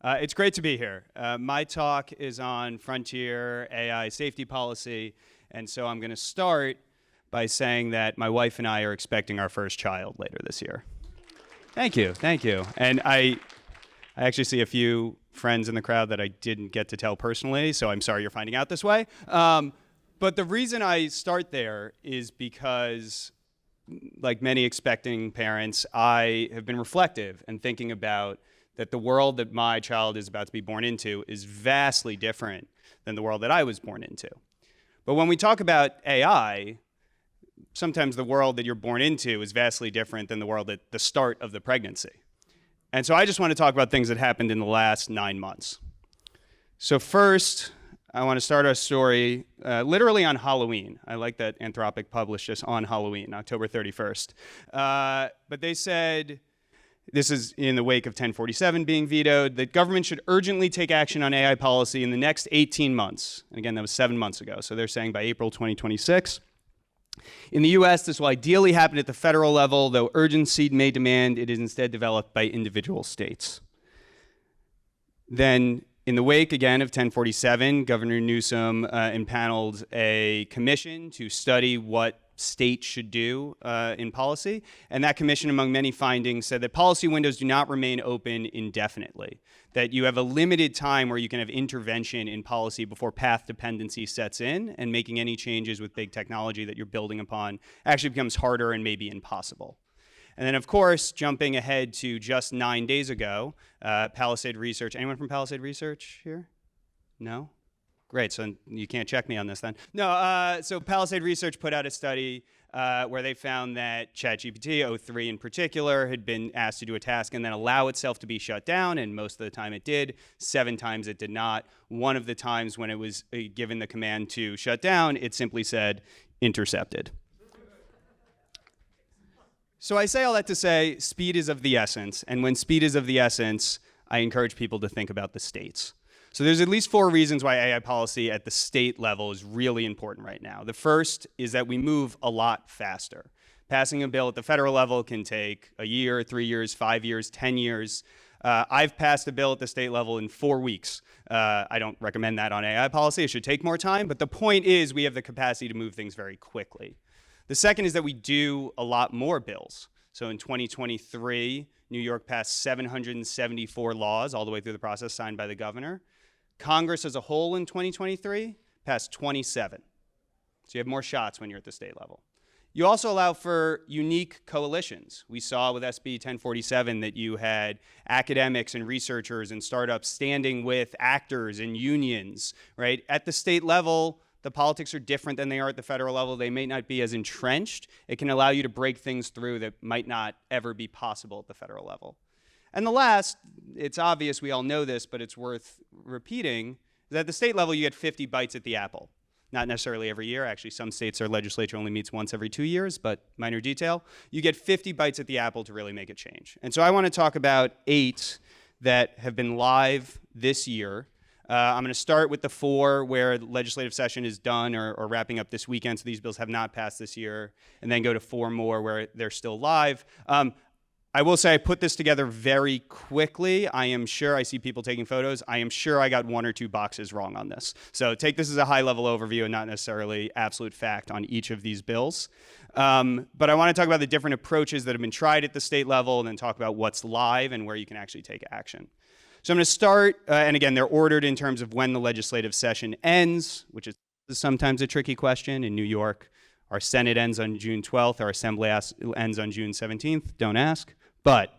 It's great to be here. My talk is on frontier AI safety policy, and so I'm going to start by saying that my wife and I are expecting our first child later this year. Thank you, thank you. And I actually see a few friends in the crowd that I didn't get to tell personally, so I'm sorry you're finding out this way. But the reason I start there is because, like many expecting parents, I have been reflective and thinking about that the world that my child is about to be born into is vastly different than the world that I was born into. But when we talk about AI, sometimes the world that you're born into is vastly different than the world at the start of the pregnancy. And so I just want to talk about things that happened in the last 9 months. So first, I want to start our story literally on Halloween. I like that Anthropic published this on Halloween, October 31st. But they said, this is in the wake of 1047 being vetoed, that government should urgently take action on AI policy in the next 18 months. And again, that was 7 months ago. So they're saying by April 2026. In the US, this will ideally happen at the federal level, though urgency may demand it is instead developed by individual states. Then, in the wake, again, of 1047, Governor Newsom impaneled a commission to study what states should do in policy. And that commission, among many findings, said that policy windows do not remain open indefinitely, that you have a limited time where you can have intervention in policy before path dependency sets in, and making any changes with big technology that you're building upon actually becomes harder and maybe impossible. And then, of course, jumping ahead to just 9 days ago, Palisade Research. Anyone from Palisade Research here? No? Great, so you can't check me on this then. No, so Palisade Research put out a study where they found that ChatGPT, O3 in particular, had been asked to do a task and then allow itself to be shut down, and most of the time it did. 7 times it did not. One of the times when it was given the command to shut down, it simply said, intercepted. So I say all that to say speed is of the essence, and when speed is of the essence, I encourage people to think about the states. So there's at least 4 reasons why AI policy at the state level is really important right now. The first is that we move a lot faster. Passing a bill at the federal level can take a year, 3 years, 5 years, 10 years. I've passed a bill at the state level in 4 weeks. I don't recommend that on AI policy. It should take more time. But the point is we have the capacity to move things very quickly. The second is that we do a lot more bills. So in 2023, New York passed 774 laws all the way through the process signed by the governor. Congress as a whole in 2023 passed 27. So you have more shots when you're at the state level. You also allow for unique coalitions. We saw with SB 1047 that you had academics and researchers and startups standing with actors and unions, right? At the state level, the politics are different than they are at the federal level. They may not be as entrenched. It can allow you to break things through that might not ever be possible at the federal level. And the last, it's obvious, we all know this, but it's worth repeating, is that at the state level you get 50 bites at the apple. Not necessarily every year. Actually, some states, their legislature only meets once every 2 years, but minor detail. You get 50 bites at the apple to really make a change. And so I want to talk about 8 that have been live this year. I'm going to start with the 4 where the legislative session is done or wrapping up this weekend, so these bills have not passed this year, and then go to 4 more where they're still live. I will say I put this together very quickly. I am sure, I see people taking photos, I am sure I got 1 or 2 boxes wrong on this. So take this as a high-level overview and not necessarily absolute fact on each of these bills. But I want to talk about the different approaches that have been tried at the state level and then talk about what's live and where you can actually take action. So I'm going to start, and again, they're ordered in terms of when the legislative session ends, which is sometimes a tricky question. In New York, our Senate ends on June 12th, our Assembly ends on June 17th. Don't ask. But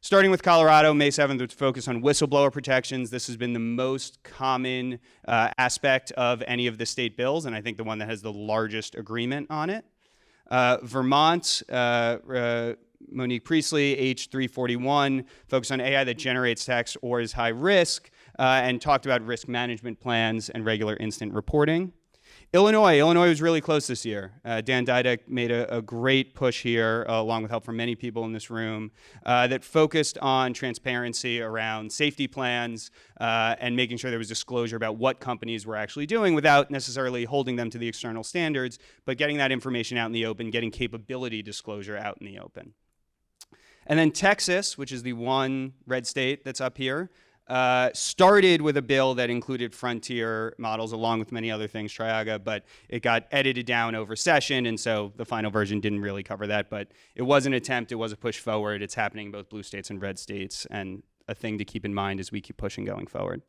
starting with Colorado, May 7th, which focused on whistleblower protections. This has been the most common aspect of any of the state bills, and I think the one that has the largest agreement on it. Vermont, Monique Priestley, H341, focused on AI that generates text or is high risk, and talked about risk management plans and regular instant reporting. Illinois was really close this year. Dan Didek made a great push here, along with help from many people in this room, that focused on transparency around safety plans and making sure there was disclosure about what companies were actually doing without necessarily holding them to the external standards, but getting that information out in the open, getting capability disclosure out in the open. And then Texas, which is the one red state that's up here, started with a bill that included frontier models along with many other things, Triaga, but it got edited down over session, and so the final version didn't really cover that, but it was an attempt, it was a push forward. It's happening in both blue states and red states, and a thing to keep in mind as we keep pushing going forward.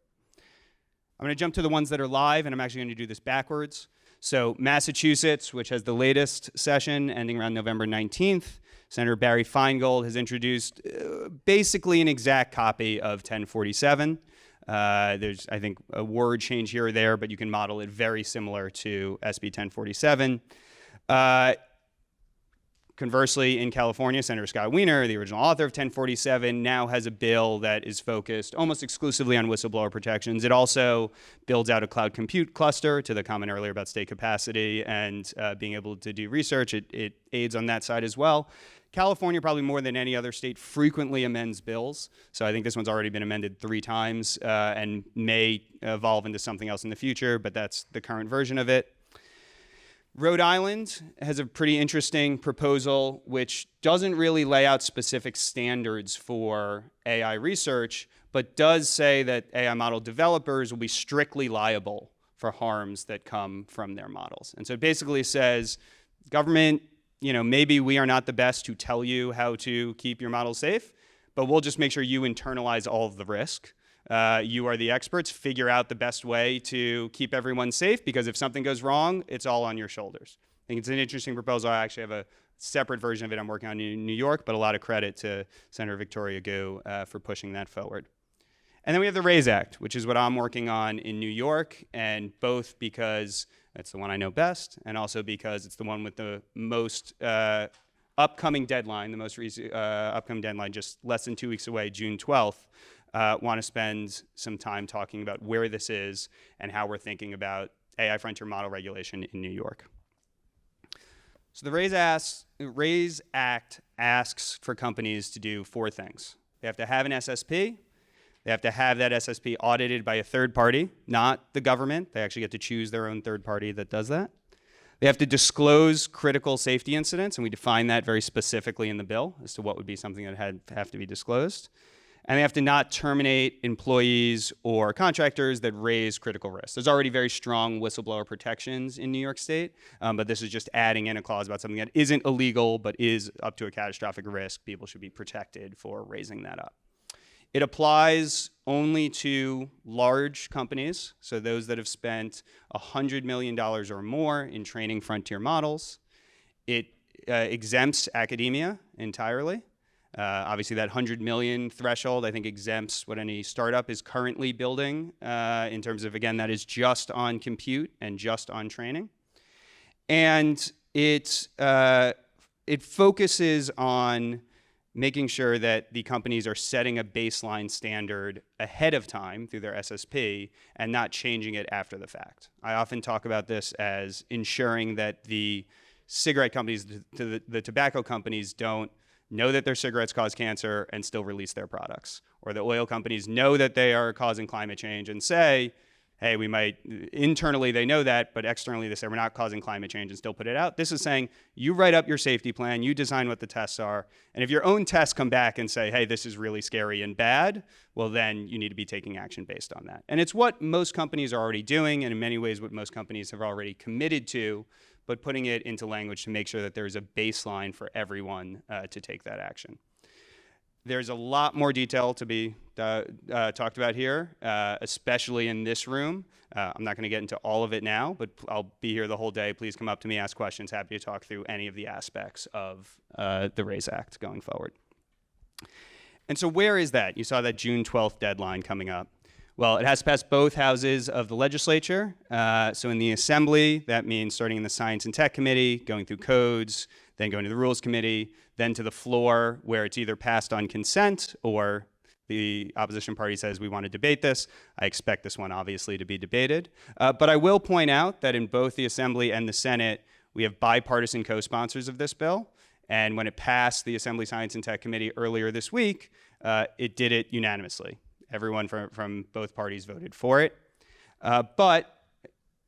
I'm going to jump to the ones that are live, and I'm actually going to do this backwards. So Massachusetts, which has the latest session ending around November 19th, Senator Barry Feingold has introduced basically an exact copy of 1047. There's, I think, a word change here or there, but you can model it very similar to SB 1047. Conversely, in California, Senator Scott Wiener, the original author of 1047, now has a bill that is focused almost exclusively on whistleblower protections. It also builds out a cloud compute cluster, to the comment earlier about state capacity and being able to do research. It aids on that side as well. California, probably more than any other state, frequently amends bills. So I think this one's already been amended 3 times and may evolve into something else in the future, but that's the current version of it. Rhode Island has a pretty interesting proposal which doesn't really lay out specific standards for AI research, but does say that AI model developers will be strictly liable for harms that come from their models. And so it basically says, government, maybe we are not the best to tell you how to keep your models safe, but we'll just make sure you internalize all of the risk. You are the experts. Figure out the best way to keep everyone safe, because if something goes wrong, it's all on your shoulders. I think it's an interesting proposal. I actually have a separate version of it I'm working on in New York, but a lot of credit to Senator Victoria Gu for pushing that forward. And then we have the RAISE Act, which is what I'm working on in New York, and both because that's the one I know best, and also because it's the one with the most upcoming deadline, the most recent upcoming deadline, just less than 2 weeks away, June 12th. Want to spend some time talking about where this is and how we're thinking about AI frontier model regulation in New York. So the RAISE Act asks for companies to do 4 things. They have to have an SSP. They have to have that SSP audited by a third party, not the government. They actually get to choose their own third party that does that. They have to disclose critical safety incidents, and we define that very specifically in the bill as to what would be something that have to be disclosed. And they have to not terminate employees or contractors that raise critical risks. There's already very strong whistleblower protections in New York State, but this is just adding in a clause about something that isn't illegal but is up to a catastrophic risk. People should be protected for raising that up. It applies only to large companies, so those that have spent $100 million or more in training frontier models. It exempts academia entirely. Obviously, that 100 million threshold, I think, exempts what any startup is currently building in terms of, again, that is just on compute and just on training. And it focuses on making sure that the companies are setting a baseline standard ahead of time through their SSP and not changing it after the fact. I often talk about this as ensuring that the cigarette companies, the tobacco companies, don't know that their cigarettes cause cancer and still release their products. Or the oil companies know that they are causing climate change and say, hey, we might, internally they know that, but externally they say we're not causing climate change and still put it out. This is saying you write up your safety plan, you design what the tests are, and if your own tests come back and say, hey, this is really scary and bad, well then you need to be taking action based on that. And it's what most companies are already doing, and in many ways what most companies have already committed to, but putting it into language to make sure that there's a baseline for everyone to take that action. There's a lot more detail to be talked about here, especially in this room. I'm not going to get into all of it now, but I'll be here the whole day. Please come up to me, ask questions. Happy to talk through any of the aspects of the RAISE Act going forward. And so where is that? You saw that June 12th deadline coming up. Well, it has to pass both houses of the legislature. So in the Assembly, that means starting in the Science and Tech Committee, going through codes, then going to the Rules Committee, then to the floor where it's either passed on consent or the opposition party says we want to debate this. I expect this one obviously to be debated. But I will point out that in both the Assembly and the Senate, we have bipartisan co-sponsors of this bill. And when it passed the Assembly Science and Tech Committee earlier this week, it did it unanimously. Everyone from both parties voted for it. But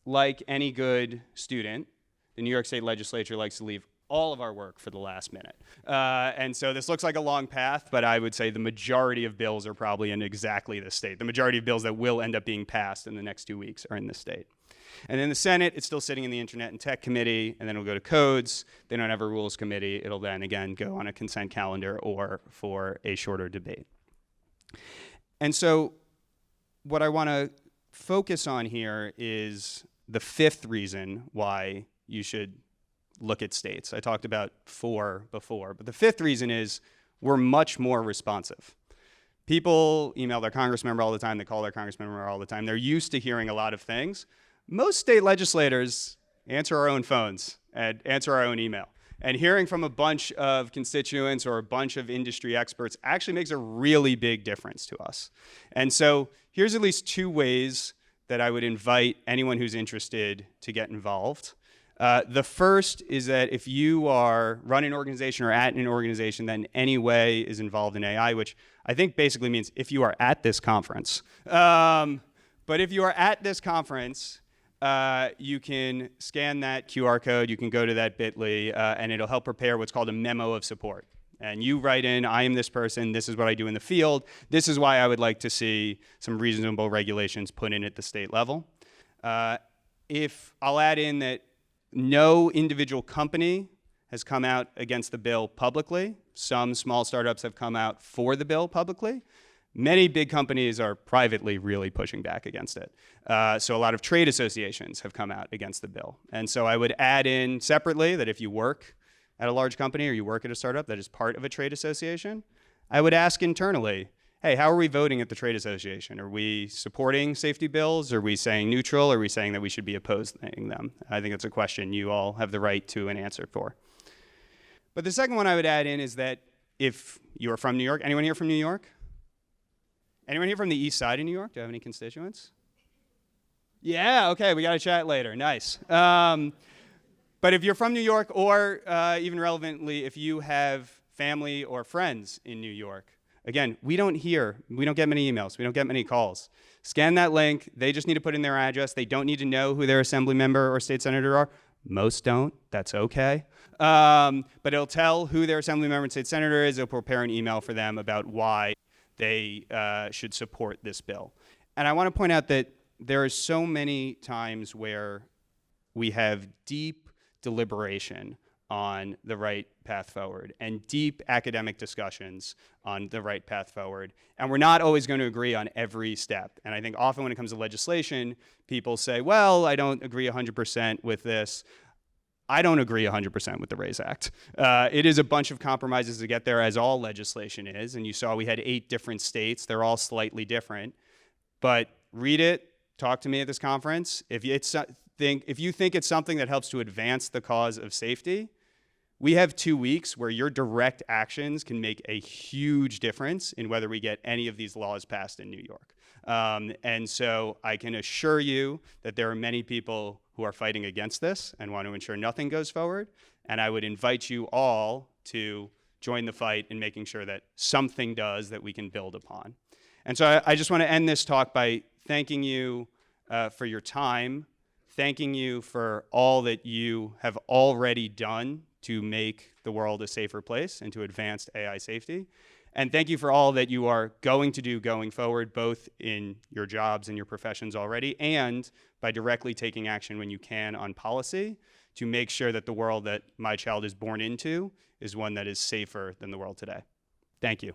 like any good student, the New York State legislature likes to leave all of our work for the last minute. And so this looks like a long path, but I would say the majority of bills are probably in exactly this state. The majority of bills that will end up being passed in the next 2 weeks are in this state. And in the Senate, it's still sitting in the Internet and Tech Committee, and then it'll go to Codes. They don't have a Rules Committee. It'll then, again, go on a consent calendar or for a shorter debate. And so what I want to focus on here is the fifth reason why you should look at states. I talked about 4 before, but the fifth reason is we're much more responsive. People email their Congress member all the time. They call their Congress member all the time. They're used to hearing a lot of things. Most state legislators answer our own phones and answer our own email. And hearing from a bunch of constituents or a bunch of industry experts actually makes a really big difference to us. And so here's at least 2 ways that I would invite anyone who's interested to get involved. The first is that if you are running an organization or at an organization that in any way is involved in AI, which I think basically means if you are at this conference. But if you are at this conference, you can scan that QR code, you can go to that bit.ly, and it'll help prepare what's called a memo of support. And you write in, I am this person, this is what I do in the field, this is why I would like to see some reasonable regulations put in at the state level. If I'll add in that no individual company has come out against the bill publicly. Some small startups have come out for the bill publicly. Many big companies are privately really pushing back against it. So a lot of trade associations have come out against the bill. And so I would add in separately that if you work at a large company or you work at a startup that is part of a trade association, I would ask internally, hey, how are we voting at the trade association? Are we supporting safety bills? Are we saying neutral? Are we saying that we should be opposing them? I think that's a question you all have the right to an answer for. But the second one I would add in is that if you are from New York, anyone here from New York? Anyone here from the east side of New York? Do you have any constituents? Yeah, okay, we got to chat later. Nice. But if you're from New York, or even relevantly, if you have family or friends in New York, again, we don't get many emails, we don't get many calls. Scan that link, they just need to put in their address. They don't need to know who their assembly member or state senator are. Most don't, that's okay. But it'll tell who their assembly member and state senator is. It'll prepare an email for them about why they should support this bill. And I want to point out that there are so many times where we have deep deliberation on the right path forward and deep academic discussions on the right path forward. And we're not always going to agree on every step. And I think often when it comes to legislation, people say, well, I don't agree 100% with this. I don't agree 100% with the RAISE Act. It is a bunch of compromises to get there, as all legislation is. And you saw we had 8 different states. They're all slightly different. But read it, talk to me at this conference. If you think it's something that helps to advance the cause of safety, we have 2 weeks where your direct actions can make a huge difference in whether we get any of these laws passed in New York. And so I can assure you that there are many people who are fighting against this and want to ensure nothing goes forward. And I would invite you all to join the fight in making sure that something does that we can build upon. And so I just want to end this talk by thanking you for your time, thanking you for all that you have already done to make the world a safer place and to advance AI safety. And thank you for all that you are going to do going forward, both in your jobs and your professions already, and by directly taking action when you can on policy to make sure that the world that my child is born into is one that is safer than the world today. Thank you.